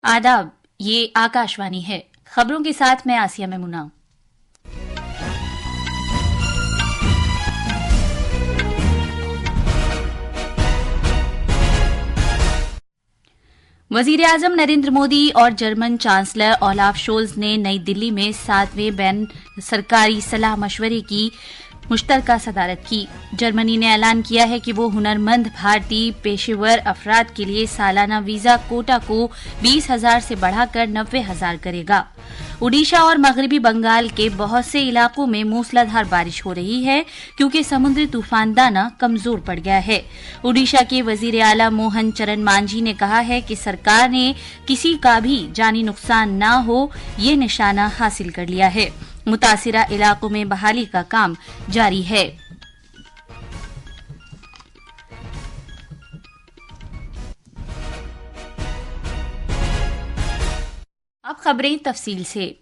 आदाब, ये आकाशवाणी है। खबरों के साथ मैं आसिया मेमुना। वजीर आजम नरेंद्र मोदी और जर्मन चांसलर ओलाफ शोल्ज ने नई दिल्ली में 7वें बैन सरकारी सलाह मशवरे की मुश्तरका सदारत की। जर्मनी ने ऐलान किया है कि वो हुनरमंद भारतीय पेशेवर अफराद के लिए सालाना वीजा कोटा को 20,000 से बढ़ाकर 90,000 करेगा। ओडिशा और मगरबी बंगाल के बहुत से इलाकों में मूसलाधार बारिश हो रही है क्योंकि समुद्री तूफान दाना कमजोर पड़ गया है। ओडिशा के वजीर आला मोहन चरण मांझी ने कहा है कि सरकार ने किसी का भी जानी नुकसान न हो ये निशाना हासिल कर लिया है। मुतासिरा इलाकों में बहाली का काम जारी है। अब खबरें तफसील से।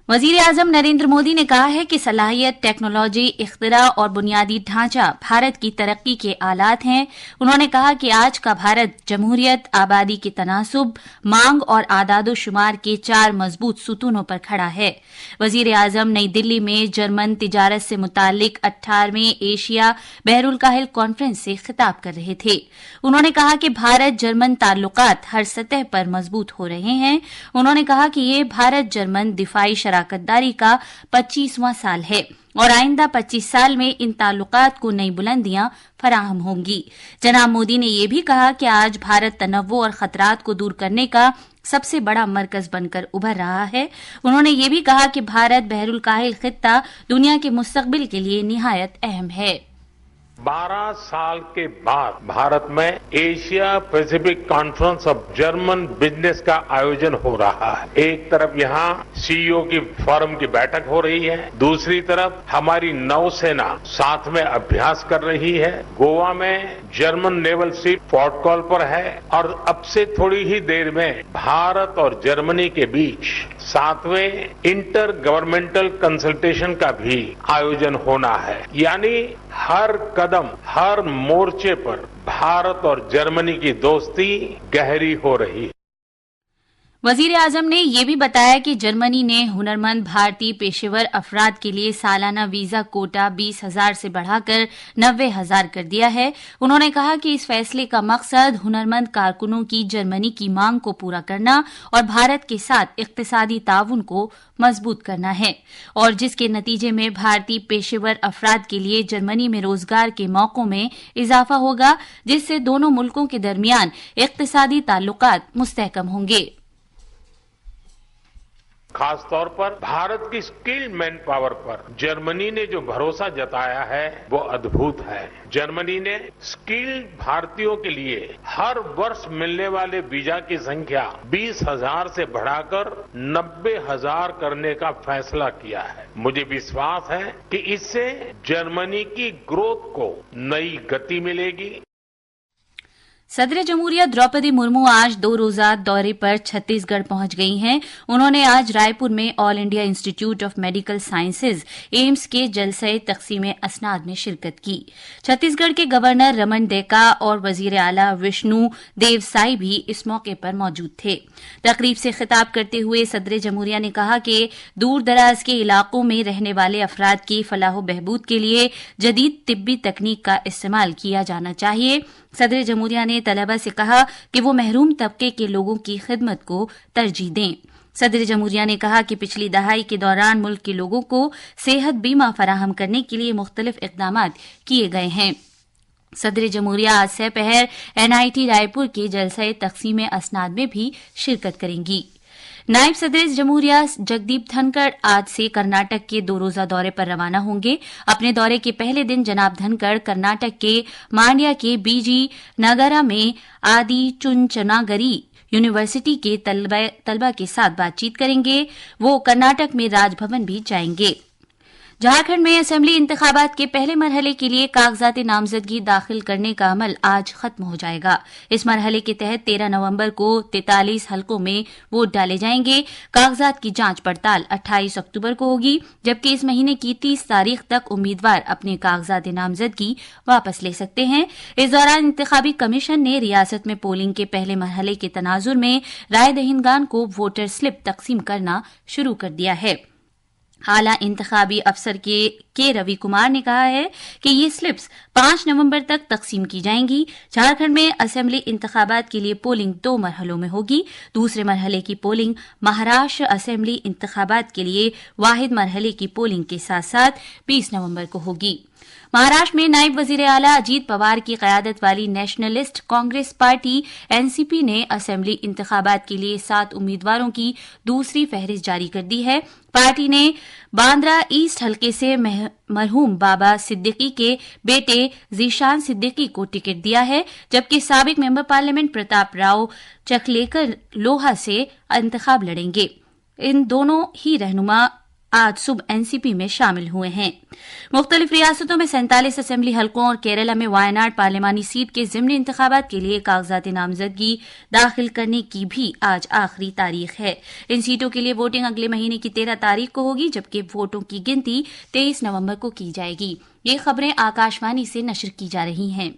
वजीर आजम नरेंद्र मोदी ने कहा है कि सलाहियत, टेक्नोलॉजी, इख्तिरा और बुनियादी ढांचा भारत की तरक्की के आलात हैं। उन्होंने कहा कि आज का भारत जमहूरियत, आबादी के तनासुब, मांग और आदादोशुमार के 4 मजबूत सुतूनों पर खड़ा है। वजीर आजम नई दिल्ली में जर्मन तिजारत से मुतालिक 18वें एशिया बहरुल काहिल कॉन्फ्रेंस से खिताब कर रहे थे। उन्होंने कहा कि भारत जर्मन ताल्लुकात हर सतह पर मजबूत हो रहे हैं। उन्होंने कहा कि ये भारत जर्मन दिफाई शराकतदारी का 25वां साल है और आइंदा 25 साल में इन ताल्लुकात को नई बुलंदियां फराहम होंगी। जनाब मोदी ने यह भी कहा कि आज भारत तनव्वुर और खतरात को दूर करने का सबसे बड़ा मरकज बनकर उभर रहा है। उन्होंने ये भी कहा कि भारत बहरुल काहिल खित्ता दुनिया के मुस्तकबिल के लिए निहायत अहम है। 12 साल के बाद भारत में Asia Pacific conference of German business का आयोजन हो रहा है। एक तरफ यहाँ सीईओ की फोरम की बैठक हो रही है, दूसरी तरफ हमारी नौसेना साथ में अभ्यास कर रही है। गोवा में German naval ship port call पर है और अब से थोड़ी ही देर में भारत और जर्मनी के बीच 7वें इंटर गवर्नमेंटल कंसल्टेशन का भी आयोजन होना है। यानी हर कदम, हर मोर्चे पर भारत और जर्मनी की दोस्ती गहरी हो रही है। वजीर आजम ने यह भी बताया कि जर्मनी ने हुनरमंद भारतीय पेशेवर अफराद के लिए सालाना वीजा कोटा 20,000 से बढ़ाकर 90,000 कर दिया है। उन्होंने कहा कि इस फैसले का मकसद हुनरमंद कारकुनों की जर्मनी की मांग को पूरा करना और भारत के साथ इक्तिसादी ताउन को मजबूत करना है और जिसके नतीजे में भारतीय पेशेवर अफराद के लिए जर्मनी में रोजगार के मौकों में इजाफा होगा, जिससे दोनों मुल्कों के दरमियान इक्तिसादी ताल्लुकात मुस्तहकम होंगे। खासतौर पर भारत की स्किल्ड मैन पावर पर जर्मनी ने जो भरोसा जताया है वो अद्भुत है। जर्मनी ने स्किल्ड भारतीयों के लिए हर वर्ष मिलने वाले वीजा की संख्या 20,000 से बढ़ाकर 90,000 करने का फैसला किया है। मुझे विश्वास है कि इससे जर्मनी की ग्रोथ को नई गति मिलेगी। सदर जमहूरिया द्रौपदी मुर्मू आज 2 रोजा दौरे पर छत्तीसगढ़ पहुंच गई हैं। उन्होंने आज रायपुर में all India institute of medical sciences AIIMS के जलसे तकसीम असनाद में शिरकत की। छत्तीसगढ़ के गवर्नर रमन डेका और वजीर आला विष्णु देवसाई भी इस मौके पर मौजूद थे। तकरीब से खिताब करते हुए सदर जमहूरिया ने कहा कि दूर दराज के इलाकों में रहने वाले अफराद की फलाह बहबूद के लिए जदीद तिब्बी तकनीक का इस्तेमाल किया जाना चाहिए। सदर जमहूरिया ने तलबा से कहा कि वो महरूम तबके के लोगों की खिदमत को तरजीह दें। सदर जमहूरिया ने कहा कि पिछली दहाई के दौरान मुल्क के लोगों को सेहत बीमा फराहम करने के लिए मुख्तलिफ इकदाम किए गए हैं। सदर जमहूरिया आज दोपहर एनआईटी रायपुर के जलसे तकसीम असनाद में भी शिरकत करेंगी। नायब सदर जमहूरिया जगदीप धनखड़ आज से कर्नाटक के 2 रोजा दौरे पर रवाना होंगे। अपने दौरे के पहले दिन जनाब धनखड़ कर्नाटक के मांड्या के बीजी नगरा में आदि चुनचनागरी यूनिवर्सिटी के तलबा के साथ बातचीत करेंगे। वो कर्नाटक में राजभवन भी जाएंगे। झारखंड में असेंबली इंतखाबात के पहले मरहले के लिए कागजाती नामजदगी दाखिल करने का अमल आज खत्म हो जाएगा। इस मरहले के तहत 13 नवंबर को 43 हलकों में वोट डाले जाएंगे। कागजात की जांच पड़ताल 28 अक्टूबर को होगी, जबकि इस महीने की 30 तारीख तक उम्मीदवार अपने कागजाती नामजदगी वापस ले सकते हैं। इस दौरान इंतखाबी कमीशन ने रियासत में पोलिंग के पहले मरहले के तनाजुर में राय दहिंदगान को वोटर स्लिप तकसीम करना शुरू कर दिया है। आला इंतखाबी अफसर के रवि कुमार ने कहा है कि ये स्लिप्स 5 नवंबर तक तकसीम की जाएंगी। झारखंड में असेंबली इंतखाबात के लिए पोलिंग 2 मरहलों में होगी। दूसरे मरहले की पोलिंग महाराष्ट्र असेंबली इंतखाबात के लिए वाहिद मरहले की पोलिंग के साथ साथ 20 नवंबर को होगी। महाराष्ट्र में नायब वजीर आला अजीत पवार की कयादत वाली नेशनलिस्ट कांग्रेस पार्टी एनसीपी ने असेंबली इंतखाबात के लिए 7 उम्मीदवारों की दूसरी फहरिस्त जारी कर दी है। पार्टी ने बांद्रा ईस्ट हलके से मरहूम बाबा सिद्दीकी के बेटे जीशान सिद्दीकी को टिकट दिया है, जबकि साबिक मेंबर पार्लियामेंट प्रताप राव चकलेकर लोहा से इंतखाब लड़ेंगे। इन दोनों ही रहनुमा आज सुबह एनसीपी में शामिल हुए हैं। मुख्तलिफ रियासतों में 47 असेंबली हलकों और केरला में वायनाड पार्लिमानी सीट के ज़िमनी इंतखाबात के लिए कागजाती नामजदगी दाखिल करने की भी आज आखिरी तारीख है। इन सीटों के लिए वोटिंग अगले महीने की 13 तारीख को होगी, जबकि वोटों की गिनती 23 नवंबर को की जाएगी। ये खबरें आकाशवाणी से नशर की जा रही हैं।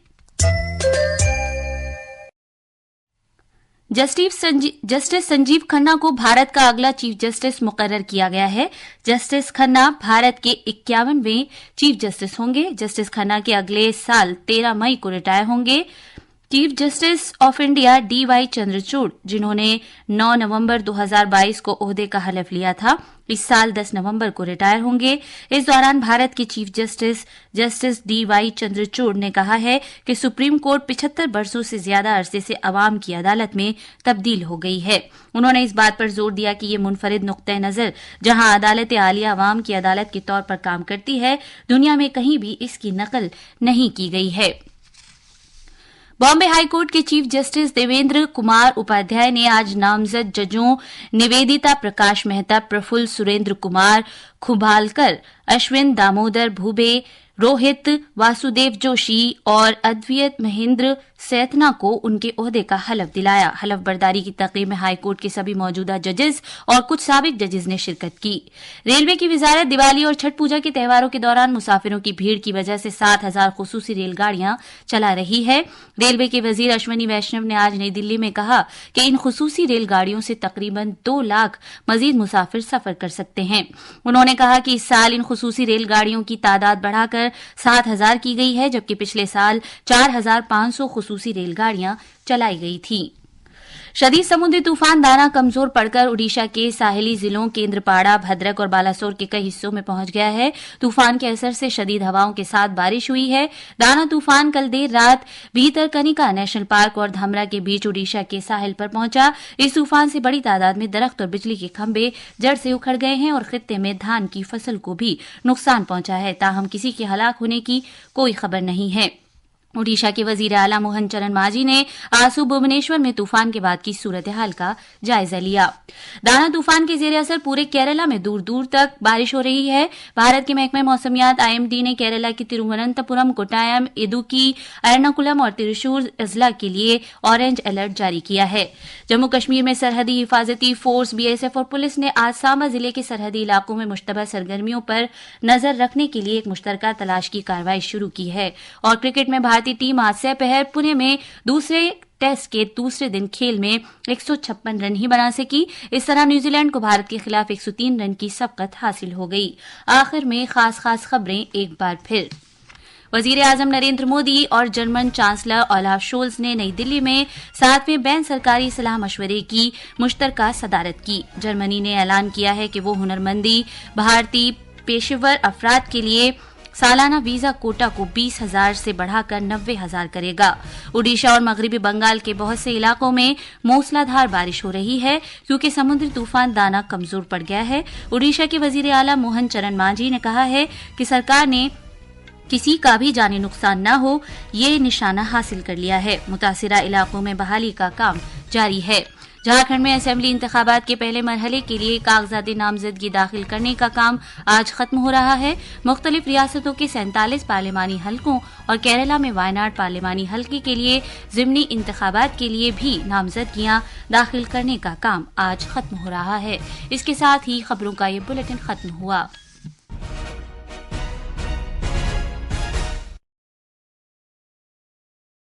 जस्टिस संजीव खन्ना को भारत का अगला चीफ जस्टिस मुकर्रर किया गया है। जस्टिस खन्ना भारत के 51वें चीफ जस्टिस होंगे। जस्टिस खन्ना के अगले साल 13 मई को रिटायर होंगे। Chief Justice of India DY Chandrachud, जिन्होंने 9 नवंबर 2022 को ओहदे का हलफ लिया था, इस साल 10 नवंबर को रिटायर होंगे। इस दौरान भारत के चीफ जस्टिस डीवाई चंद्रचूड़ ने कहा है कि सुप्रीम कोर्ट 75 वर्षों से ज्यादा अरसे से अवाम की अदालत में तब्दील हो गई है। उन्होंने इस बात पर जोर दिया कि ये मुनफरिद नुक्ते नजर जहां अदालत आलिया अवाम की अदालत के तौर पर काम करती है, दुनिया में कहीं भी इसकी नकल नहीं की गई है। बॉम्बे हाईकोर्ट के चीफ जस्टिस देवेंद्र कुमार उपाध्याय ने आज नामजद जजों निवेदिता प्रकाश मेहता, प्रफुल्ल सुरेंद्र कुमार खुबालकर, अश्विन दामोदर भूबे, रोहित वासुदेव जोशी और अद्वैत महेंद्र सैतना को उनके ओहदे का हलफ दिलाया। हलफ बर्दारी की तकरीब में हाईकोर्ट के सभी मौजूदा जजेस और कुछ साबिक जजेस ने शिरकत की। रेलवे की विजारत दिवाली और छठ पूजा के त्योहारों के दौरान मुसाफिरों की भीड़ की वजह से 7,000 खुसूसी रेलगाड़ियां चला रही है। रेलवे के वजीर अश्वनी वैष्णव ने आज नई दिल्ली में कहा कि इन खुसूसी रेलगाड़ियों से तकरीबन 2 लाख मजीद मुसाफिर सफर कर सकते हैं। उन्होंने कहा कि इस साल इन खुसूसी रेलगाड़ियों की तादाद बढ़ाकर 7,000 की गई है, जबकि पिछले साल 4,500 खुसूसी रेलगाड़ियां चलाई गई थीं। शदीद समुद्री तूफान दाना कमजोर पड़कर ओडिशा के साहिली जिलों केंद्रपाड़ा, भद्रक और बालासोर के कई हिस्सों में पहुंच गया है। तूफान के असर से शदीद हवाओं के साथ बारिश हुई है। दाना तूफान कल देर रात भीतरकनिका नेशनल पार्क और धमरा के बीच ओडिशा के साहिल पर पहुंचा। इस तूफान से बड़ी तादाद में दरख्त और बिजली के खंभे जड़ से उखड़ गए हैं और खित्ते में धान की फसल को भी नुकसान पहुंचा है। ताहम किसी के हलाक होने की कोई खबर नहीं है। ओडिशा के वजीर आला मोहन चरण मांझी ने आज सुबह भुवनेश्वर में तूफान के बाद की सूरत हाल का जायजा लिया। दाना तूफान के जेर असर पूरे केरला में दूर दूर तक बारिश हो रही है। भारत के महकमे मौसमियात आईएमडी ने केरला के तिरुवनंतपुरम, कोट्टायम, इदुक्की, एर्नाकुलम और त्रिशूर अजला के लिए ऑरेंज अलर्ट जारी किया है। जम्मू कश्मीर में सरहदी हिफाजती फोर्स बीएसएफ और पुलिस ने आज सांबा जिले के सरहदी इलाकों में मुश्तबा सरगर्मियों पर नजर रखने के लिए एक मुश्तरका तलाश की कार्रवाई शुरू की है। और क्रिकेट में भारतीय टीम आज दोपहर पुणे में दूसरे टेस्ट के दूसरे दिन खेल में 156 रन ही बना सकी। इस तरह न्यूजीलैंड को भारत के खिलाफ 103 रन की सबकत हासिल हो गई। आखिर में खास खबरें एक बार फिर। वजीर आजम नरेंद्र मोदी और जर्मन चांसलर ओलाफ शोल्ज ने नई दिल्ली में 7वें बैन सरकारी सलाह मशवरे की मुश्तरका सदारत की। जर्मनी ने ऐलान किया है कि वो हुनरमंदी भारतीय पेशेवर अफराद के लिए सालाना वीजा कोटा को 20,000 से बढ़ाकर 90,000 करेगा। ओडिशा और मगरिबी बंगाल के बहुत से इलाकों में मूसलाधार बारिश हो रही है क्योंकि समुद्री तूफान दाना कमजोर पड़ गया है। ओडिशा के वजीर आला मोहन चरण मांझी ने कहा है कि सरकार ने किसी का भी जानी नुकसान न हो ये निशाना हासिल कर लिया है। मुतासिरा इलाकों में बहाली का काम जारी है। झारखंड में असेंबली इंतखाबात के पहले मरहले के लिए कागजाती नामजदगी दाखिल करने का काम आज खत्म हो रहा है। मुख्तलिफ रियासतों के 47 पार्लिमानी हलकों और केरला में वायनाड पार्लिमानी हलके के लिए जिमनी इंतखाबात के लिए भी नामजदगियां दाखिल करने का काम आज खत्म हो रहा है। इसके साथ ही खबरों का ये बुलेटिन खत्म हुआ।